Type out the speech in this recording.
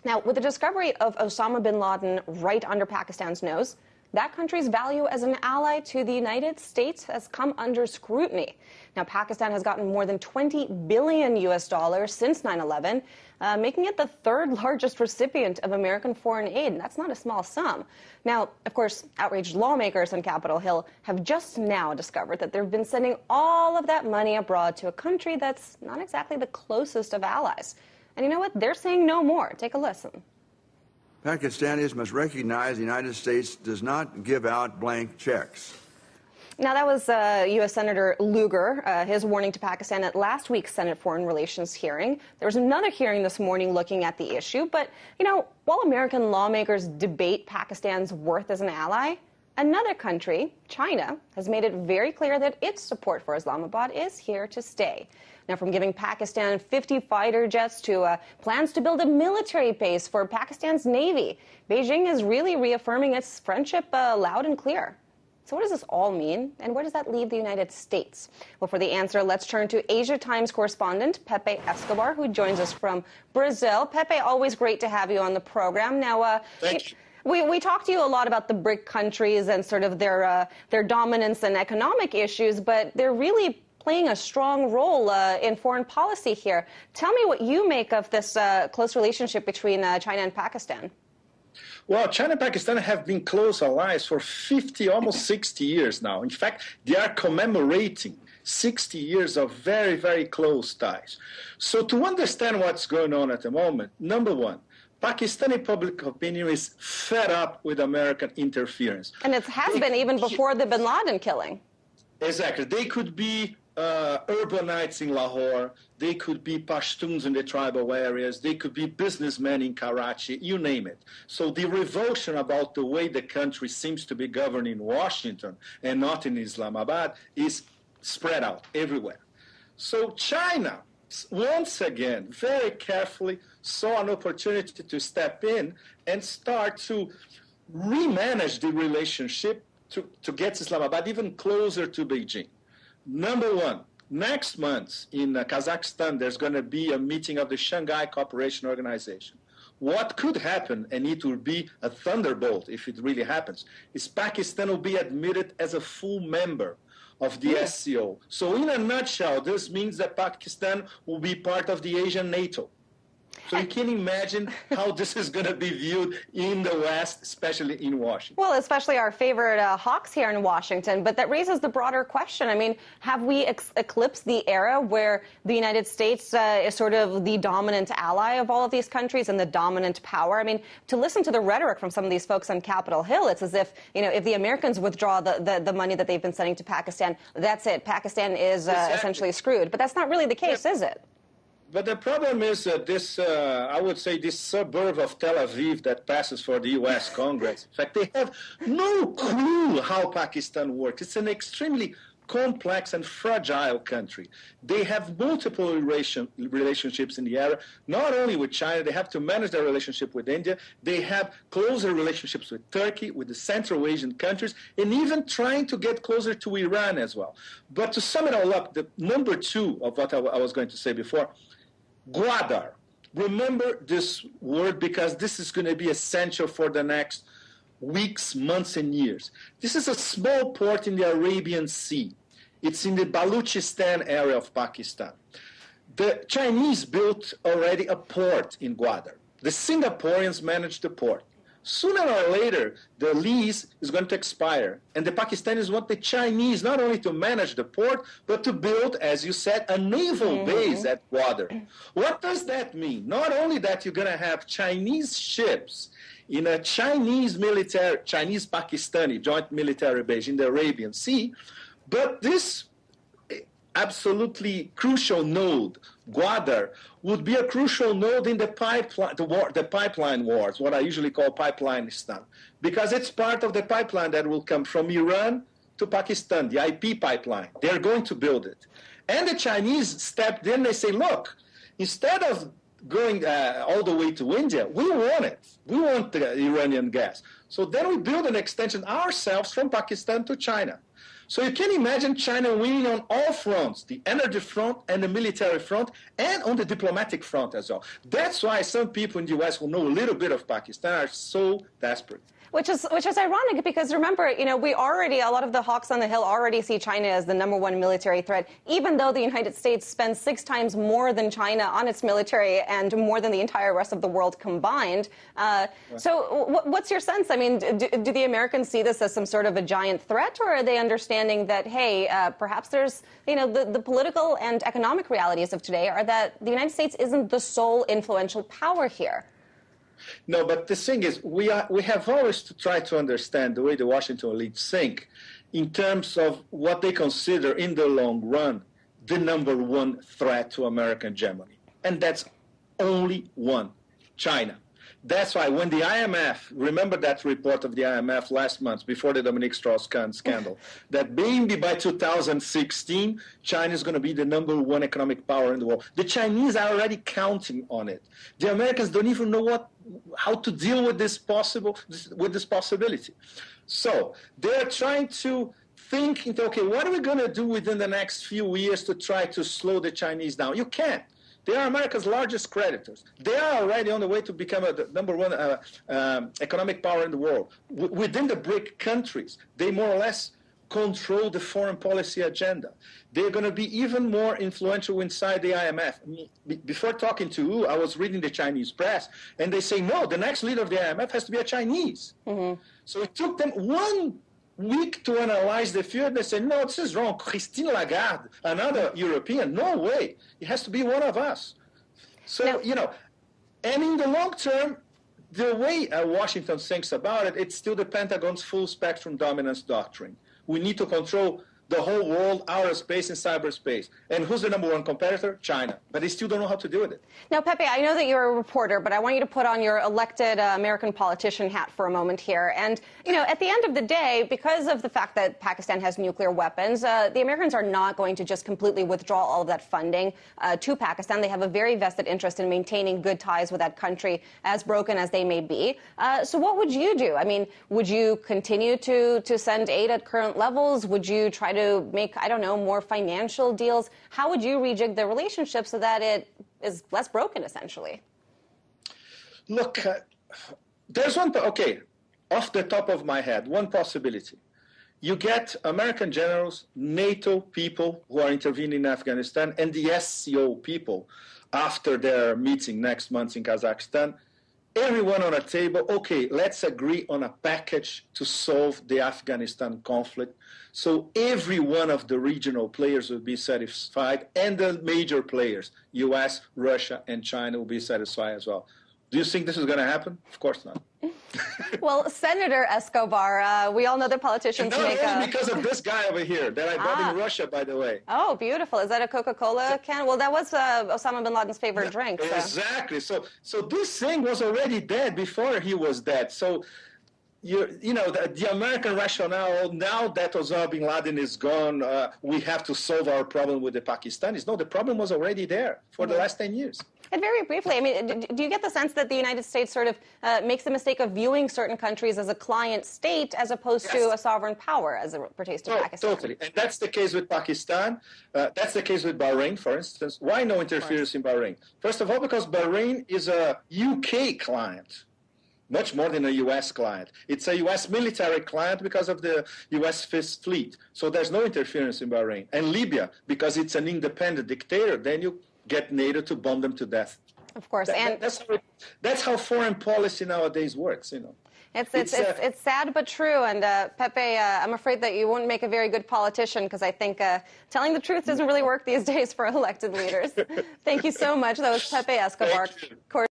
Now, with the discovery of Osama bin Laden right under Pakistan's nose, that country's value as an ally to the United States has come under scrutiny. Now, Pakistan has gotten more than 20 billion US dollars since 9/11, making it the third largest recipient of American foreign aid. And that's not a small sum. Now, of course, outraged lawmakers on Capitol Hill have just now discovered that they've been sending all of that money abroad to a country that's not exactly the closest of allies. And you know what? They're saying no more. Take a listen. Pakistanis must recognize the United States does not give out blank checks. Now, that was U.S. Senator Lugar, his warning to Pakistan at last week's Senate Foreign Relations hearing. There was another hearing this morning looking at the issue. But, you know, while American lawmakers debate Pakistan's worth as an ally, another country, China, has made it very clear that its support for Islamabad is here to stay. Now, from giving Pakistan 50 fighter jets to plans to build a military base for Pakistan's Navy, Beijing is really reaffirming its friendship loud and clear. So what does this all mean, and where does that leave the United States? Well, for the answer, let's turn to Asia Times correspondent Pepe Escobar, who joins us from Brazil. Pepe, always great to have you on the program. Now, Thank you. We talked to you a lot about the BRIC countries and sort of their dominance and economic issues, but they're really playing a strong role in foreign policy here. Tell me what you make of this close relationship between China and Pakistan. Well, China and Pakistan have been close allies for 50, almost 60 years now. In fact, they are commemorating 60 years of very, very close ties. So to understand what's going on at the moment, number one, Pakistani public opinion is fed up with American interference. And it has been even before the bin Laden killing. Exactly. They could be urbanites in Lahore. They could be Pashtuns in the tribal areas. They could be businessmen in Karachi, you name it. So the revulsion about the way the country seems to be governed in Washington and not in Islamabad is spread out everywhere. So China, once again, very carefully saw an opportunity to step in and start to remanage the relationship to get Islamabad even closer to Beijing. Number one, next month in Kazakhstan, there's going to be a meeting of the Shanghai Cooperation Organization. What could happen, and it will be a thunderbolt if it really happens, is Pakistan will be admitted as a full member of the SCO. So in a nutshell, this means that Pakistan will be part of the Asian NATO. So you can imagine how this is going to be viewed in the West, especially in Washington. Well, especially our favorite hawks here in Washington. But that raises the broader question. I mean, have we eclipsed the era where the United States is sort of the dominant ally of all of these countries and the dominant power? I mean, to listen to the rhetoric from some of these folks on Capitol Hill, it's as if, you know, if the Americans withdraw the money that they've been sending to Pakistan, that's it. Pakistan is essentially screwed. But that's not really the case, is it? But the problem is this, I would say, this suburb of Tel Aviv that passes for the U.S. Congress. In fact, they have no clue how Pakistan works. It's an extremely complex and fragile country. They have multiple relationships in the area, not only with China. They have to manage their relationship with India. They have closer relationships with Turkey, with the Central Asian countries, and even trying to get closer to Iran as well. But to sum it all up, the number two of what I was going to say before, Gwadar. Remember this word because this is going to be essential for the next weeks, months, and years. This is a small port in the Arabian Sea. It's in the Balochistan area of Pakistan. The Chinese built already a port in Gwadar. The Singaporeans managed the port. Sooner or later, the lease is going to expire, and the Pakistanis want the Chinese not only to manage the port, but to build, as you said, a naval base at Gwadar. What does that mean? Not only that you're going to have Chinese ships in a Chinese-Pakistani joint military base in the Arabian Sea, but this absolutely crucial node, Gwadar, would be a crucial node in the pipeline wars, what I usually call Pipelineistan, because it's part of the pipeline that will come from Iran to Pakistan, the IP pipeline. They're going to build it. And the Chinese stepped in, they say, look, instead of going all the way to India, we want it. We want the Iranian gas. So then we build an extension ourselves from Pakistan to China. So you can imagine China winning on all fronts, the energy front and the military front, and on the diplomatic front as well. That's why some people in the U.S. who know a little bit of Pakistan are so desperate. Which is ironic because remember, a lot of the hawks on the hill already see China as the #1 military threat, even though the United States spends 6 times more than China on its military and more than the entire rest of the world combined. So what's your sense? I mean, do the Americans see this as some sort of a giant threat, or are they understanding that, hey, perhaps there's, the political and economic realities of today are that the United States isn't the sole influential power here? No, but the thing is, we have always to try to understand the way the Washington elites think in terms of what they consider in the long run the #1 threat to American hegemony. And that's only one, China. That's why when the IMF, remember that report of the IMF last month before the Dominique Strauss-Kahn scandal, that maybe by 2016, China is going to be the #1 economic power in the world. The Chinese are already counting on it. The Americans don't even know how to deal with this possibility. So they're trying to think, okay, what are we going to do within the next few years to try to slow the Chinese down? You can't. They are America's largest creditors. They are already on the way to become the #1 economic power in the world. Within the BRIC countries, they more or less control the foreign policy agenda. They're going to be even more influential inside the IMF. I mean, before talking to you, I was reading the Chinese press, and they say, no, the next leader of the IMF has to be a Chinese. Mm-hmm. So it took them 1 week to analyze the field. They said, no, this is wrong. Christine Lagarde, another European, no way. It has to be one of us. So, and in the long term, the way Washington thinks about it, it's still the Pentagon's full spectrum dominance doctrine. We need to control the whole world, outer space, and cyberspace. And who's the #1 competitor? China. But they still don't know how to deal with it. Now, Pepe, I know that you're a reporter, but I want you to put on your elected American politician hat for a moment here. And, at the end of the day, because of the fact that Pakistan has nuclear weapons, the Americans are not going to just completely withdraw all of that funding to Pakistan. They have a very vested interest in maintaining good ties with that country, as broken as they may be. So what would you do? I mean, would you continue to send aid at current levels? Would you try to make, more financial deals? How would you rejig the relationship so that it is less broken, essentially? Look, there's one, off the top of my head, one possibility. You get American generals, NATO people who are intervening in Afghanistan, and the SCO people after their meeting next month in Kazakhstan. Everyone on a table, okay, let's agree on a package to solve the Afghanistan conflict. So every one of the regional players will be satisfied, and the major players, US, Russia, and China, will be satisfied as well. Do you think this is going to happen? Of course not. Well, Senator Escobar, we all know that politicians make only because of this guy over here that I bought in Russia, by the way. Oh, beautiful. Is that a Coca-Cola can? Well, that was Osama bin Laden's favorite drink. So. Exactly. So this thing was already dead before he was dead. So, the American rationale, now that Osama bin Laden is gone, we have to solve our problem with the Pakistanis. No, the problem was already there for the last 10 years. And very briefly, I mean, do you get the sense that the United States sort of makes the mistake of viewing certain countries as a client state as opposed to a sovereign power as it pertains to Pakistan? Totally. And that's the case with Pakistan. That's the case with Bahrain, for instance. Why no interference in Bahrain? First of all, because Bahrain is a UK client, much more than a U.S. client. It's a U.S. military client because of the U.S. Fifth Fleet. So there's no interference in Bahrain. And Libya, because it's an independent dictator, then you get NATO to bomb them to death. Of course. That's how foreign policy nowadays works, It's sad but true. And Pepe, I'm afraid that you won't make a very good politician because I think telling the truth doesn't really work these days for elected leaders. Thank you so much. That was Pepe Escobar.